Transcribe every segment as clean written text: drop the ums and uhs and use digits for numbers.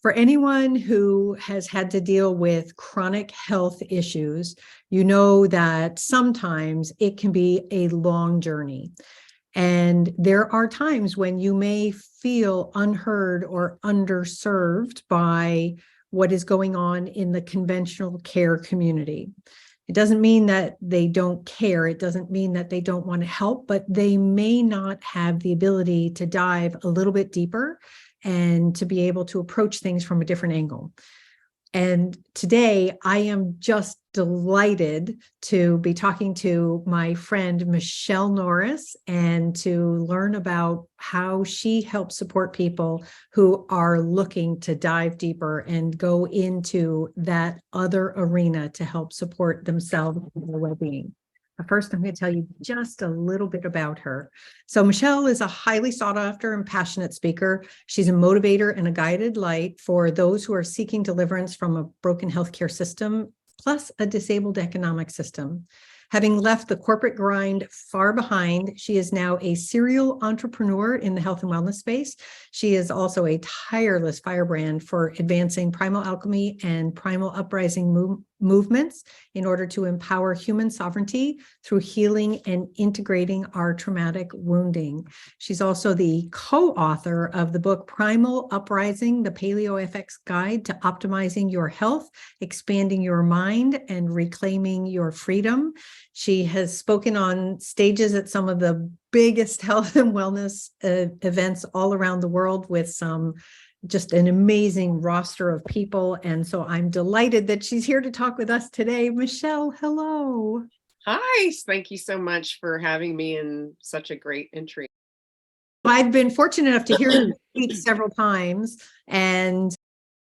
For anyone who has had to deal with chronic health issues, you know that sometimes it can be a long journey. And there are times when you may feel unheard or underserved by what is going on in the conventional care community. It doesn't mean that they don't care. It doesn't mean that they don't want to help, but they may not have the ability to dive a little bit deeper and to be able to approach things from a different angle. And today I am just delighted to be talking to my friend, Michelle Norris, and to learn about how she helps support people who are looking to dive deeper and go into that other arena to help support themselves and their well-being. But first, I'm going to tell you just a little bit about her. So Michelle is a highly sought after and passionate speaker. She's a motivator and a guided light for those who are seeking deliverance from a broken healthcare system, plus a disabled economic system. Having left the corporate grind far behind, she is now a serial entrepreneur in the health and wellness space. She is also a tireless firebrand for advancing Primal Alchemy and Primal Uprising movements in order to empower human sovereignty through healing and integrating our traumatic wounding. She's also the co-author of the book Primal Uprising, the Paleo FX Guide to Optimizing Your Health, Expanding Your Mind, and Reclaiming Your Freedom. She has spoken on stages at some of the biggest health and wellness events all around the world with just an amazing roster of people. And so I'm delighted that she's here to talk with us today. Michelle, hello. Hi, thank you so much for having me in such a great entry. I've been fortunate enough to hear you speak several times and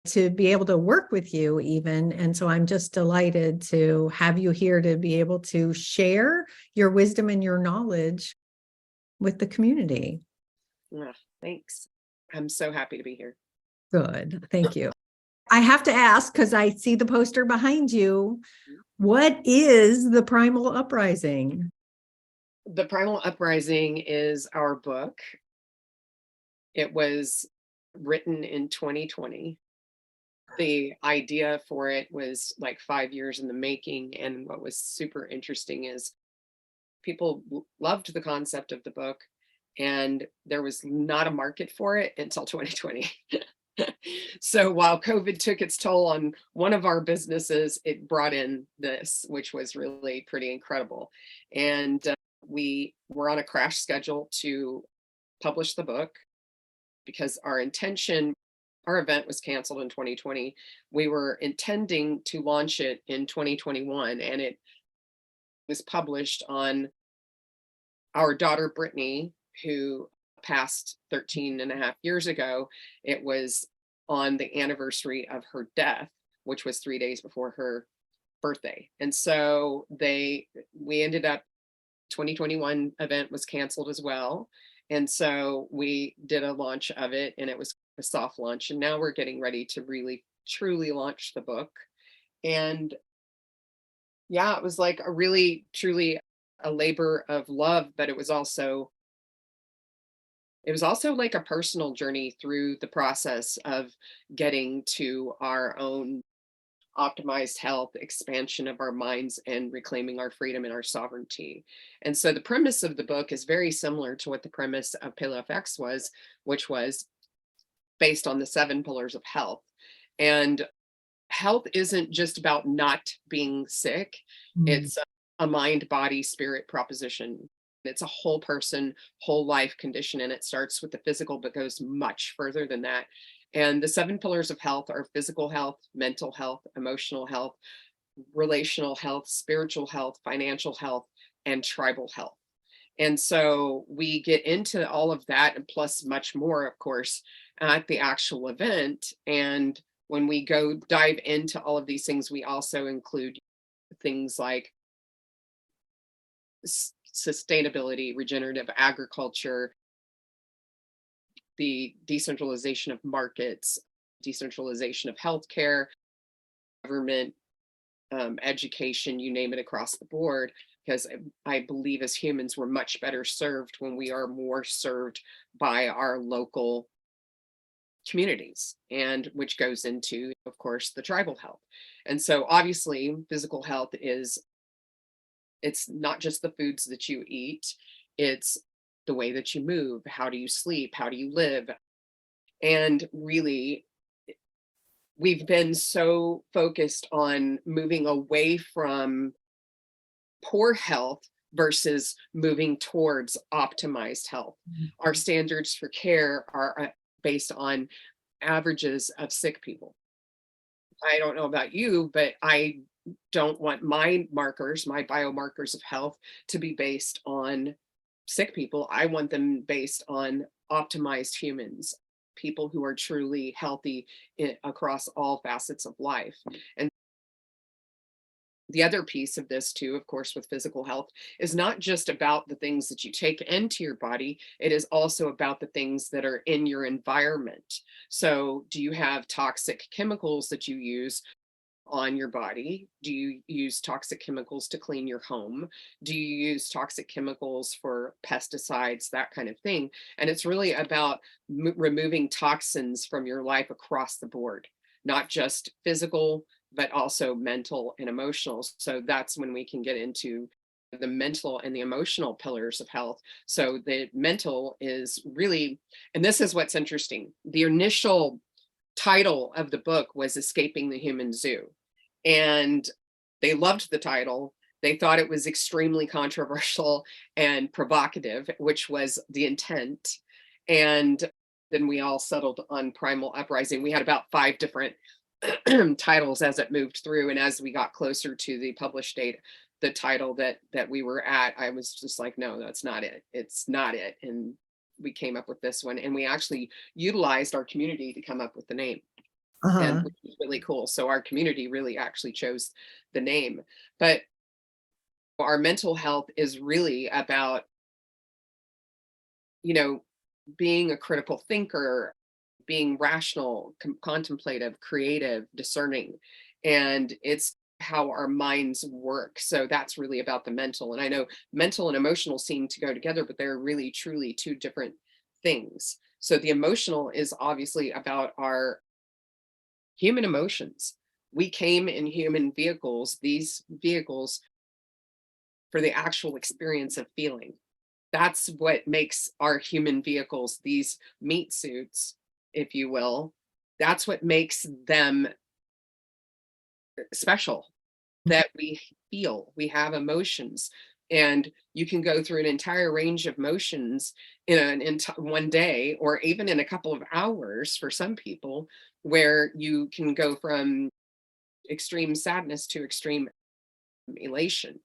to be able to work with you even. And so I'm just delighted to have you here to be able to share your wisdom and your knowledge with the community. Thanks. I'm so happy to be here. Good. Thank you. I have to ask, because I see the poster behind you, what is the Primal Uprising? The Primal Uprising is our book. It was written in 2020. The idea for it was like 5 years in the making. And what was super interesting is people loved the concept of the book, and there was not a market for it until 2020. So while COVID took its toll on one of our businesses, it brought in this, which was really pretty incredible. And we were on a crash schedule to publish the book because our event was canceled in 2020. We were intending to launch it in 2021, and it was published on our daughter, Brittany, who passed 13 and a half years ago. It was on the anniversary of her death, which was 3 days before her birthday. And so we ended up, 2021 event was canceled as well. And so we did a launch of it, and it was a soft launch. And now we're getting ready to really, truly launch the book. And yeah, it was like a really, truly a labor of love, but it was also like a personal journey through the process of getting to our own optimized health, expansion of our minds, and reclaiming our freedom and our sovereignty. And so the premise of the book is very similar to what the premise of Paleo FX was, which was based on the 7 pillars of health. And health isn't just about not being sick. It's a mind, body, spirit proposition. It's a whole person, whole life condition, and it starts with the physical, but goes much further than that. And the 7 pillars of health are physical health, mental health, emotional health, relational health, spiritual health, financial health, and tribal health. And so we get into all of that, and plus much more, of course, at the actual event. And when we go dive into all of these things, we also include things like sustainability, regenerative agriculture, the decentralization of markets, decentralization of healthcare, government, education, you name it, across the board. Because I believe as humans, we're much better served when we are more served by our local communities, and which goes into, of course, the tribal health. And so obviously physical health is, it's not just the foods that you eat, it's the way that you move, how do you sleep, how do you live. And really, we've been so focused on moving away from poor health versus moving towards optimized health. Our standards for care are based on averages of sick people. I don't know about you, but I don't want my markers, my biomarkers of health, to be based on sick people. I want them based on optimized humans, people who are truly healthy across all facets of life. And the other piece of this too, of course, with physical health, is not just about the things that you take into your body, it is also about the things that are in your environment. So do you have toxic chemicals that you use on your body? Do you use toxic chemicals to clean your home? Do you use toxic chemicals for pesticides, that kind of thing? And it's really about removing toxins from your life across the board, not just physical, but also mental and emotional. So that's when we can get into the mental and the emotional pillars of health. So the mental is really, and this is what's interesting. The initial title of the book was Escaping the Human Zoo. And they loved the title. They thought it was extremely controversial and provocative, which was the intent. And then we all settled on Primal Uprising. We had about 5 different titles as it moved through. And as we got closer to the published date, the title that we were at, I was just like, no, that's not it. It's not it. And we came up with this one, and we actually utilized our community to come up with the name. And which was really cool. So our community really actually chose the name. But our mental health is really about, being a critical thinker, being rational, contemplative, creative, discerning. And it's how our minds work. So that's really about the mental. And I know mental and emotional seem to go together, but they're really truly 2 different things. So the emotional is obviously about our human emotions. We came in human vehicles, these vehicles, for the actual experience of feeling. That's what makes our human vehicles, these meat suits, if you will, that's what makes them special, that we feel, we have emotions. And you can go through an entire range of emotions in one day, or even in a couple of hours for some people, where you can go from extreme sadness to extreme elation,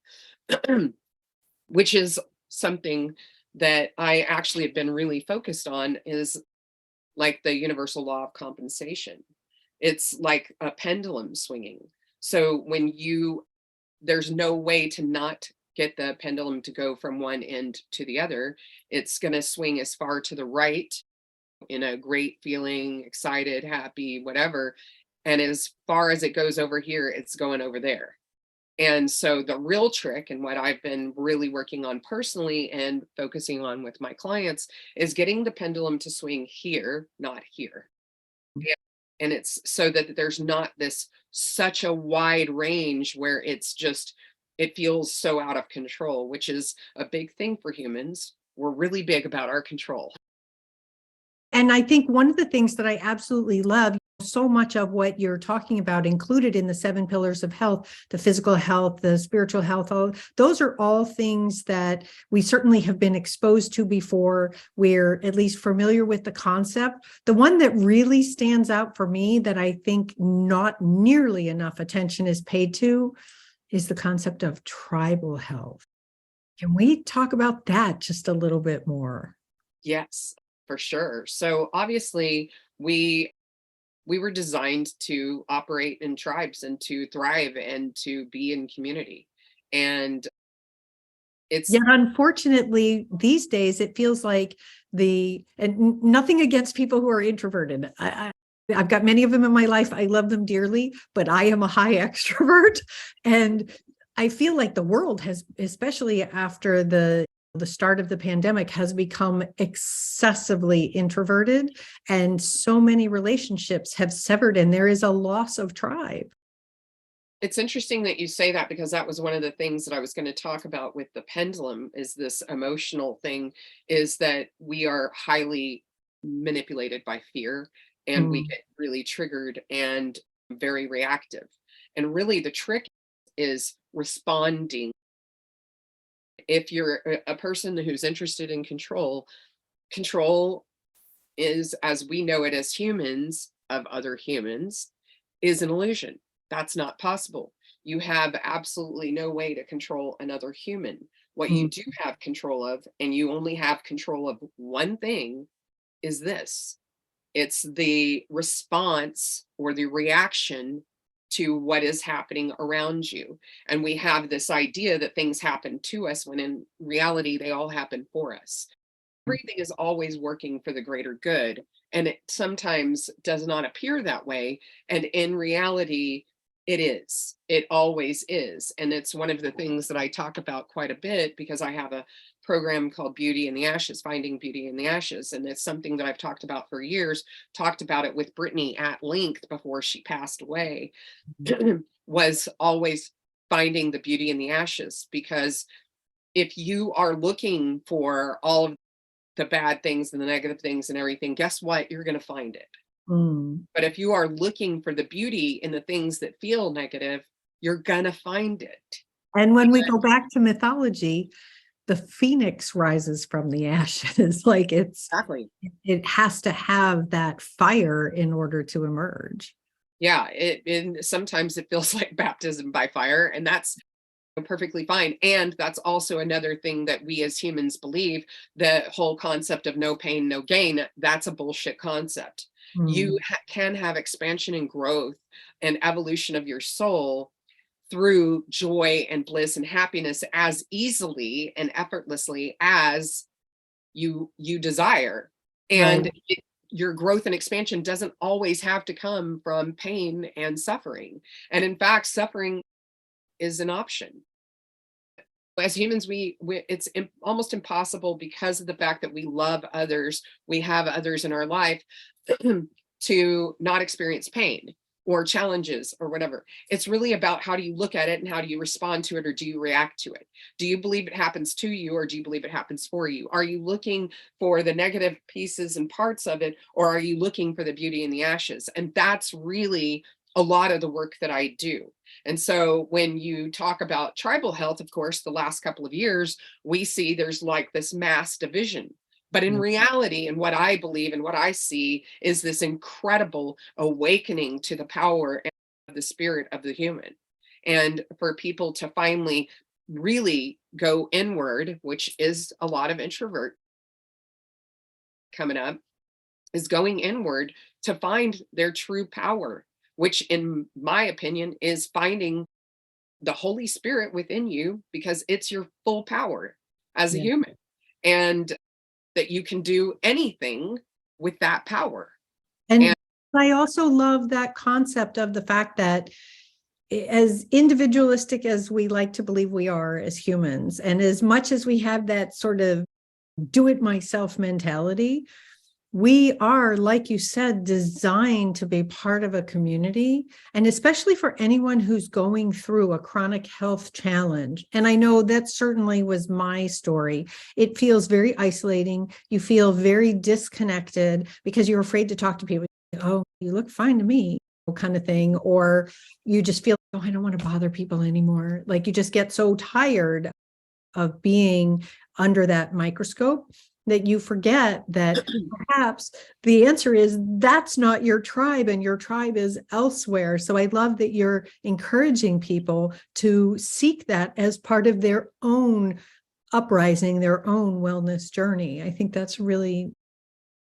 which is something that I actually have been really focused on, is like the universal law of compensation. It's like a pendulum swinging. So there's no way to not get the pendulum to go from one end to the other. It's going to swing as far to the right in a great feeling, excited, happy, whatever. And as far as it goes over here, it's going over there. And so the real trick, and what I've been really working on personally and focusing on with my clients, is getting the pendulum to swing here, not here. And it's so that there's not such a wide range where it feels so out of control, which is a big thing for humans. We're really big about our control. And I think one of the things that I absolutely love, so much of what you're talking about included in the 7 pillars of health, the physical health, the spiritual health, those are all things that we certainly have been exposed to before. We're at least familiar with the concept. The one that really stands out for me that I think not nearly enough attention is paid to is the concept of tribal health. Can we talk about that just a little bit more? Yes, for sure. So obviously we were designed to operate in tribes and to thrive and to be in community. And Yet unfortunately, these days it feels like and nothing against people who are introverted. I've got many of them in my life. I love them dearly, but I am a high extrovert. And I feel like the world has, especially after the the start of the pandemic has become excessively introverted, and so many relationships have severed, and there is a loss of tribe. It's interesting that you say that, because that was one of the things that I was going to talk about with the pendulum, is this emotional thing, is that we are highly manipulated by fear, and we Mm, get really triggered and very reactive. And really the trick is responding. If you're a person who's interested in control, control is, as we know it as humans of other humans, is an illusion. That's not possible. You have absolutely no way to control another human. What you mm, do have control of, and you only have control of one thing, is this: it's the response or the reaction to what is happening around you. And we have this idea that things happen to us, when in reality, they all happen for us. Everything is always working for the greater good, and it sometimes does not appear that way, and in reality it always is. And it's one of the things that I talk about quite a bit, because I have a program called Beauty in the Ashes, Finding Beauty in the Ashes, and it's something that I've talked about for years. Talked about it with Brittany at length before she passed away. Was always finding the beauty in the ashes, because if you are looking for all of the bad things and the negative things and everything, guess what? You're going to find it. mm. But if you are looking for the beauty in the things that feel negative, you're going to find it. And when we go back to mythology, the phoenix rises from the ashes. Like Exactly. it has to have that fire in order to emerge. Yeah. And sometimes it feels like baptism by fire, and that's perfectly fine. And that's also another thing that we as humans believe: the whole concept of no pain, no gain. That's a bullshit concept. You Mm, can have expansion and growth and evolution of your soul through joy and bliss and happiness as easily and effortlessly as you desire. right. And your growth and expansion doesn't always have to come from pain and suffering. And in fact, suffering is an option. As humans, we it's almost impossible, because of the fact that we love others, we have others in our life, to not experience pain or challenges or whatever. It's really about, how do you look at it, and how do you respond to it, or do you react to it? Do you believe it happens to you, or do you believe it happens for you? Are you looking for the negative pieces and parts of it, or are you looking for the beauty in the ashes? And that's really a lot of the work that I do. And so when you talk about tribal health, of course, the last couple of years, we see there's like this mass division. But in Yeah. reality, and what I believe and what I see, is this incredible awakening to the power of the spirit of the human. And for people to finally really go inward, which is a lot of introvert coming up, is going inward to find their true power, which, in my opinion, is finding the Holy Spirit within you, because it's your full power as a Yeah. human, and that you can do anything with that power. And And I also love that concept of the fact that, as individualistic as we like to believe we are as humans, and as much as we have that sort of do it myself mentality, we are, like you said, designed to be part of a community. And especially for anyone who's going through a chronic health challenge. And I know that certainly was my story. It feels very isolating. You feel very disconnected because you're afraid to talk to people. Oh, you look fine to me, kind of thing. Or you just feel, oh, I don't want to bother people anymore. Like you just get so tired of being under that microscope that you forget that perhaps the answer is that's not your tribe, and your tribe is elsewhere. So I love that you're encouraging people to seek that as part of their own uprising, their own wellness journey. I think that's really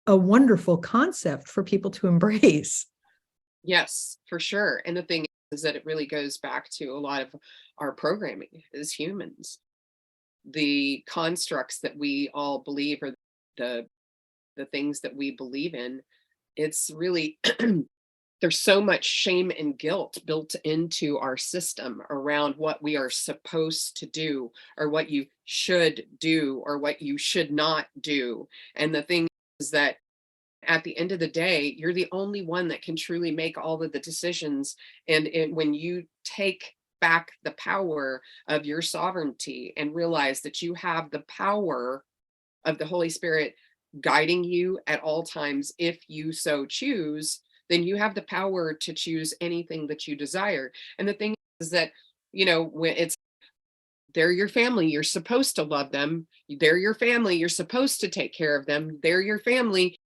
a wonderful concept for people to embrace. yes, for sure. And the thing is that it really goes back to a lot of our programming as humans. The constructs that we all believe, or the the things that we believe in, it's really there's so much shame and guilt built into our system around what we are supposed to do, or what you should do, or what you should not do. And the thing is that at the end of the day, you're the only one that can truly make all of the decisions. And when you take back the power of your sovereignty and realize that you have the power of the Holy Spirit guiding you at all times, if you so choose, then you have the power to choose anything that you desire. And the thing is that, when they're your family, you're supposed to love them. They're your family, you're supposed to take care of them. They're your family,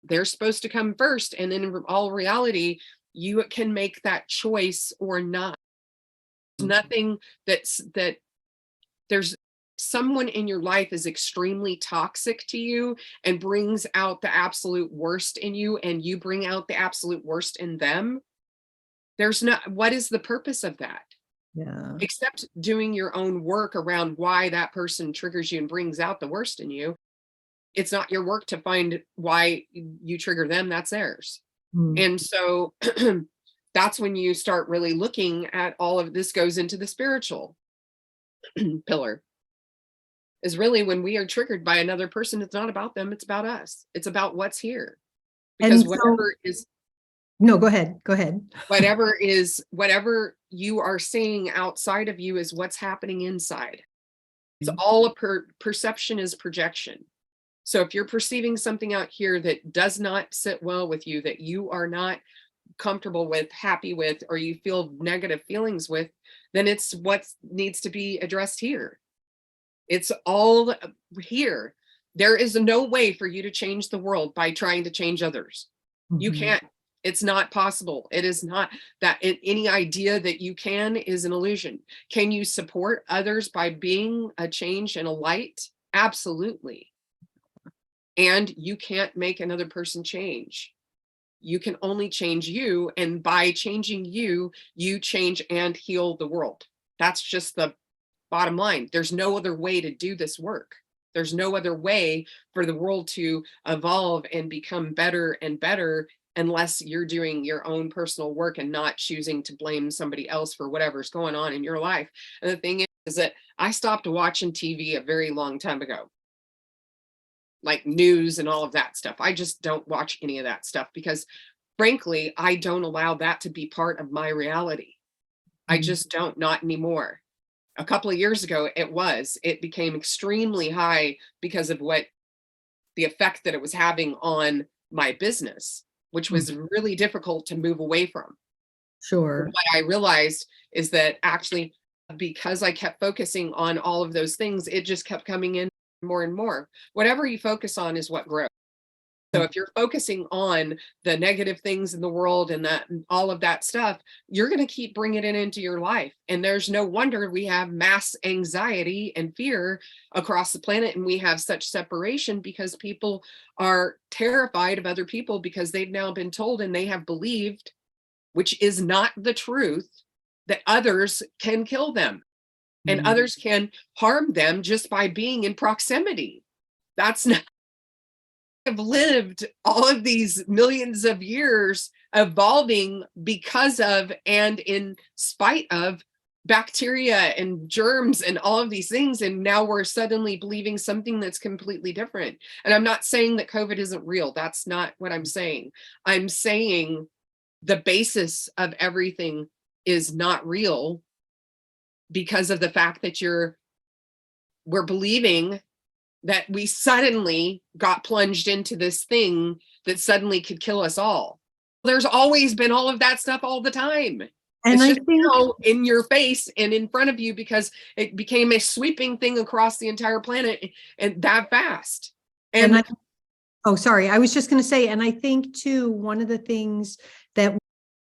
they're supposed to come first. And then in all reality, you can make that choice or not. Nothing that there's someone in your life is extremely toxic to you and brings out the absolute worst in you, and you bring out the absolute worst in them. What is the purpose of that? Yeah. Except doing your own work around why that person triggers you and brings out the worst in you. It's not your work to find why you trigger them, that's theirs. And so that's when you start really looking at all of this. Goes into the spiritual pillar, is really when we are triggered by another person, it's not about them, it's about us. It's about what's here. Because no, go ahead. Whatever you are seeing outside of you is what's happening inside. It's all a perception is projection. So if you're perceiving something out here that does not sit well with you, that you are not comfortable with, happy with, or you feel negative feelings with, then it's what needs to be addressed here. It's all here. There is no way for you to change the world by trying to change others. You can't. It's not possible. It is not that. Any idea that you can is an illusion. Can you support others by being a change and a light? Absolutely. And you can't make another person change. You can only change you. And by changing you, you change and heal the world. That's just the bottom line. There's no other way to do this work. There's no other way for the world to evolve and become better and better unless you're doing your own personal work and not choosing to blame somebody else for whatever's going on in your life. And the thing is that I stopped watching TV a very long time ago, like news and all of that stuff. I just don't watch any of that stuff because, frankly, I don't allow that to be part of my reality. I just don't, not anymore. A couple of years ago, it became extremely high because of the effect that it was having on my business, which was really difficult to move away from. Sure. What I realized is that actually, because I kept focusing on all of those things, it just kept coming in more and more. Whatever you focus on is what grows. So if you're focusing on the negative things in the world and all of that stuff, you're going to keep bringing it into your life. And there's no wonder we have mass anxiety and fear across the planet. And we have such separation because people are terrified of other people because they've now been told and they have believed, which is not the truth, that others can kill them and others can harm them just by being in proximity. That's not. Have lived all of these millions of years evolving because of and in spite of bacteria and germs and all of these things, and now we're suddenly believing something that's completely different. And I'm not saying that COVID isn't real. That's not what I'm saying. I'm saying the basis of everything is not real because of the fact that we're believing that we suddenly got plunged into this thing that suddenly could kill us all. There's always been all of that stuff all the time. And it's just now in your face and in front of you because it became a sweeping thing across the entire planet and that fast. Sorry. I was just going to say, and I think too, one of the things that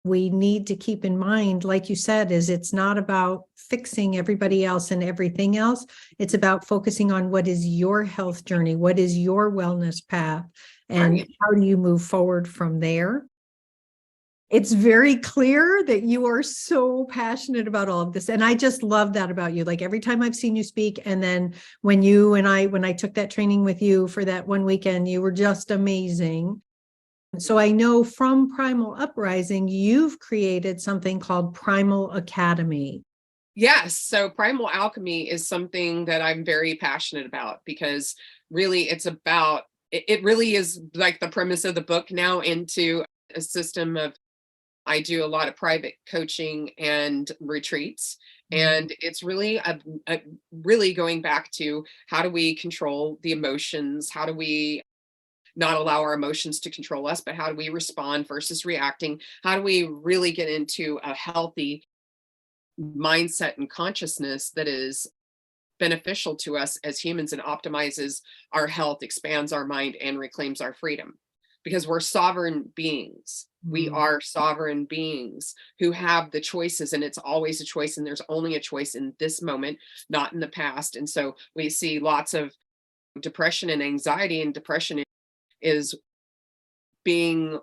we need to keep in mind, like you said, is it's not about fixing everybody else and everything else. It's about focusing on what is your health journey, what is your wellness path, and how do you move forward from there. It's very clear that you are so passionate about all of this. And I just love that about you. Like every time I've seen you speak, and then when I took that training with you for that one weekend, you were just amazing. So I know from Primal Uprising, you've created something called Primal Academy. Yes. So Primal Alchemy is something that I'm very passionate about, because really it's about, it really is like the premise of the book now into a system of, I do a lot of private coaching and retreats. And it's really really going back to, how do we control the emotions? How do we not allow our emotions to control us, but how do we respond versus reacting? How do we really get into a healthy mindset and consciousness that is beneficial to us as humans and optimizes our health, expands our mind, and reclaims our freedom? Because we're sovereign beings. We are sovereign beings who have the choices, and it's always a choice, and there's only a choice in this moment, not in the past. And so we see lots of depression and anxiety, and depression is being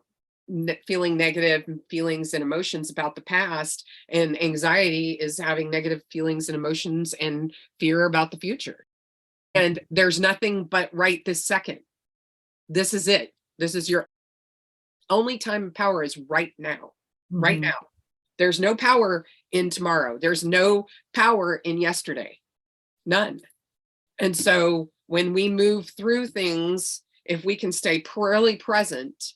feeling negative feelings and emotions about the past, and anxiety is having negative feelings and emotions and fear about the future. And there's nothing but right this second. This is it. This is your only time of power, is right now. Right now. There's no power in tomorrow. There's no power in yesterday. None. And so when we move through things, if we can stay really present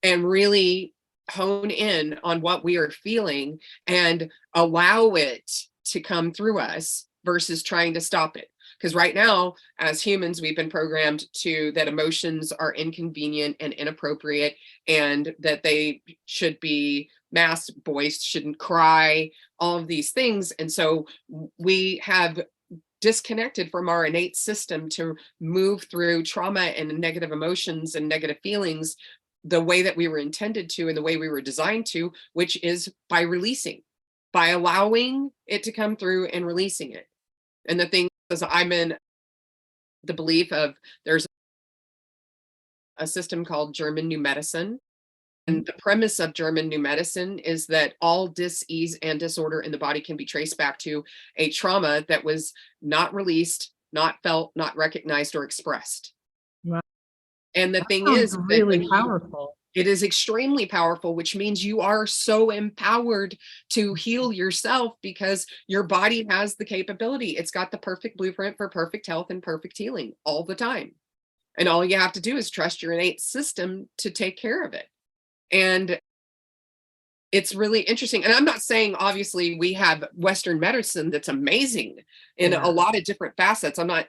and really hone in on what we are feeling and allow it to come through us versus trying to stop it. Because right now, as humans, we've been programmed to that emotions are inconvenient and inappropriate, and that they should be masked, boys shouldn't cry, all of these things. And so we have disconnected from our innate system to move through trauma and negative emotions and negative feelings the way that we were intended to, and the way we were designed to, which is by releasing, by allowing it to come through and releasing it. And the thing is, I'm in the belief of, there's a system called German New Medicine. And the premise of German New Medicine is that all dis-ease and disorder in the body can be traced back to a trauma that was not released, not felt, not recognized, or expressed. Wow. And the That thing sounds is that really powerful. it is extremely powerful, which means you are so empowered to heal yourself, because your body has the capability. It's got the perfect blueprint for perfect health and perfect healing all the time. And all you have to do is trust your innate system to take care of it. And it's really interesting. And I'm not saying, obviously, we have Western medicine that's amazing in a lot of different facets. I'm not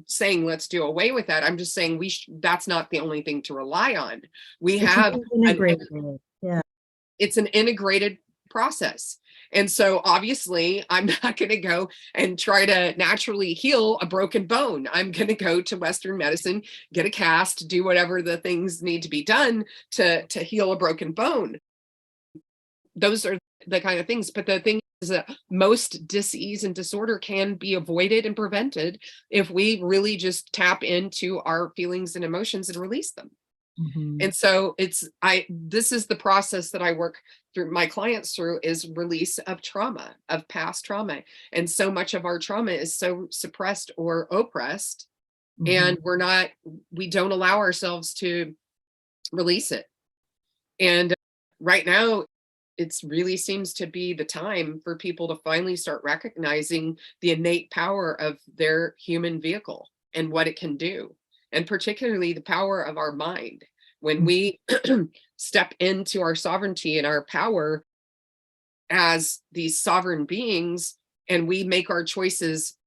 saying let's do away with that. I'm just saying that's not the only thing to rely on. We have integrated. It's an integrated process. And so obviously, I'm not going to go and try to naturally heal a broken bone. I'm going to go to Western medicine, get a cast, do whatever the things need to be done to heal a broken bone. Those are the kind of things. But the thing is that most dis-ease and disorder can be avoided and prevented if we really just tap into our feelings and emotions and release them. And so this is the process that I work through my clients through, is release of trauma, of past trauma. And so much of our trauma is so suppressed or oppressed, and we don't allow ourselves to release it. And right now, it really seems to be the time for people to finally start recognizing the innate power of their human vehicle and what it can do, and particularly the power of our mind. When we step into our sovereignty and our power as these sovereign beings, and we make our choices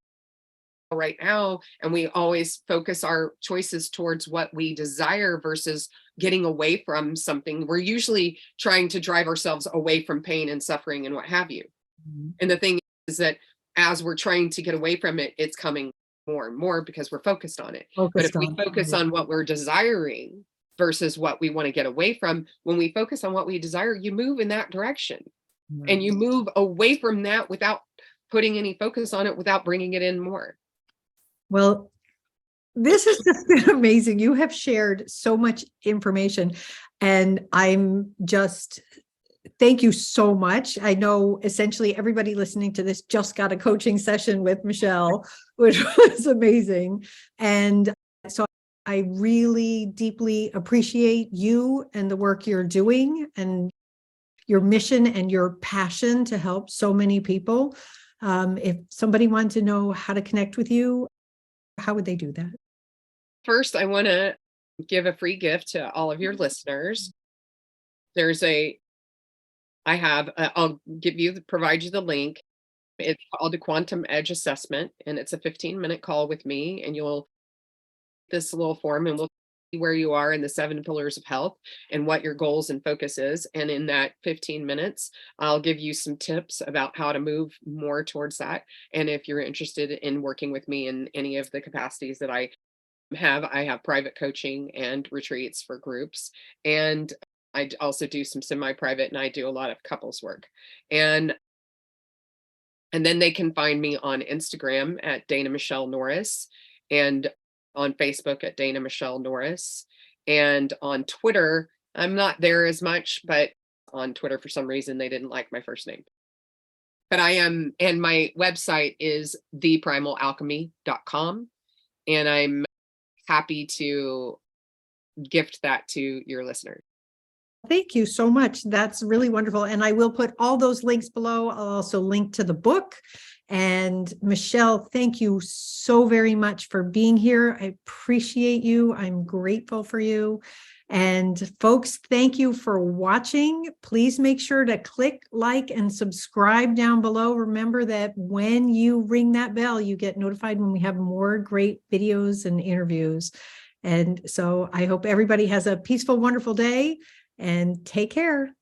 right now, and we always focus our choices towards what we desire versus getting away from something, we're usually trying to drive ourselves away from pain and suffering and what have you. And the thing is that as we're trying to get away from it, it's coming more and more because we're focused on it. But if we focus on what we're desiring versus what we want to get away from, when we focus on what we desire, you move in that direction. And you move away from that without putting any focus on it, without bringing it in more. Well, this has just been amazing. You have shared so much information, and thank you so much. I know essentially everybody listening to this just got a coaching session with Michelle, which was amazing. And so I really deeply appreciate you and the work you're doing and your mission and your passion to help so many people. If somebody wanted to know how to connect with you, how would they do that? First, I want to give a free gift to all of your listeners. I'll provide you the link. It's called the Quantum Edge Assessment, and it's a 15-minute call with me, and you'll this little form, and we'll see where you are in the 7 pillars of health and what your goals and focus is. And in that 15 minutes, I'll give you some tips about how to move more towards that. And if you're interested in working with me in any of the capacities that I have private coaching and retreats for groups. And I also do some semi-private, and I do a lot of couples work. And then they can find me on Instagram at Dana Michelle Norris, and on Facebook at Dana Michelle Norris, and on Twitter. I'm not there as much, but on Twitter, for some reason, they didn't like my first name. But I am, and my website is theprimalalchemy.com, and I'm happy to gift that to your listeners. Thank you so much. That's really wonderful. And I will put all those links below. I'll also link to the book. And Michelle, thank you so very much for being here. I appreciate you. I'm grateful for you. And folks, thank you for watching. Please make sure to click like and subscribe down below. Remember that when you ring that bell, you get notified when we have more great videos and interviews. And so I hope everybody has a peaceful, wonderful day. And take care.